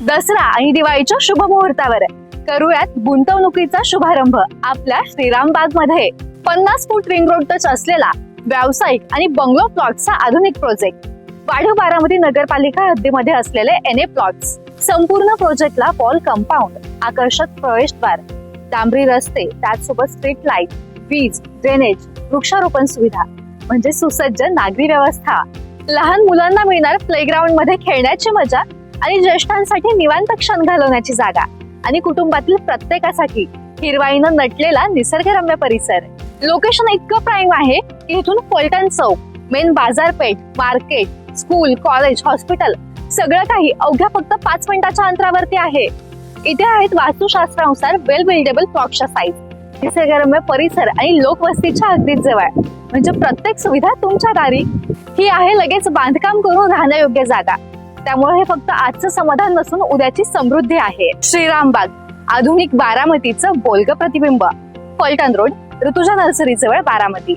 दसरा आणि दिवाळीच्या शुभ मुहूर्तावर करूयात गुंतवणुकीचा शुभारंभ आपल्या श्रीरामबाग मध्ये 50 फूट रिंग रोड टच असलेला व्यावसायिक आणि बंगलो प्लॉटचा आधुनिक प्रोजेक्ट वाढीव बारामती नगरपालिका हद्दीमध्ये असलेले एनए प्लॉट्स. संपूर्ण प्रोजेक्टला वॉल कंपाऊंड, आकर्षक प्रवेशद्वार, डांबरी रस्ते, त्याचसोबत स्ट्रीट लाईट, वीज, ड्रेनेज, वृक्षारोपण सुविधा म्हणजे सुसज्ज नागरी व्यवस्था. लहान मुलांना मिळणार प्लेग्राऊंड मध्ये खेळण्याची मजा आणि ज्येष्ठांसाठी निवांत क्षण घालवण्याची जागा आणि कुटुंबातील प्रत्येकासाठी हिरवाईनं नटलेला निसर्गरम्य परिसर. लोकेशन इतकं प्राईम आहे की इथून फलटण चौक, मेन बाजारपेठ, मार्केट, स्कूल, कॉलेज, हॉस्पिटल सगळं काही अवघ्या फक्त 5 मिनिटाच्या अंतरावरती आहे. इथे आहेत वास्तुशास्त्रानुसार वेल बिल्डेबल प्लॉटच्या साईज, निसर्गरम्य परिसर आणि लोकवस्तीच्या अगदीच जवळ, म्हणजे प्रत्येक सुविधा तुमच्या दारी. ही आहे लगेच बांधकाम करून राहण्यायोग्य जागा. त्यामुळे हे फक्त आजचं समाधान नसून उद्याची समृद्धी आहे. श्रीरामबाग, आधुनिक बारामतीचं बोलगं प्रतिबिंब. फलटण रोड, ऋतुजा नर्सरी जवळ, बारामती.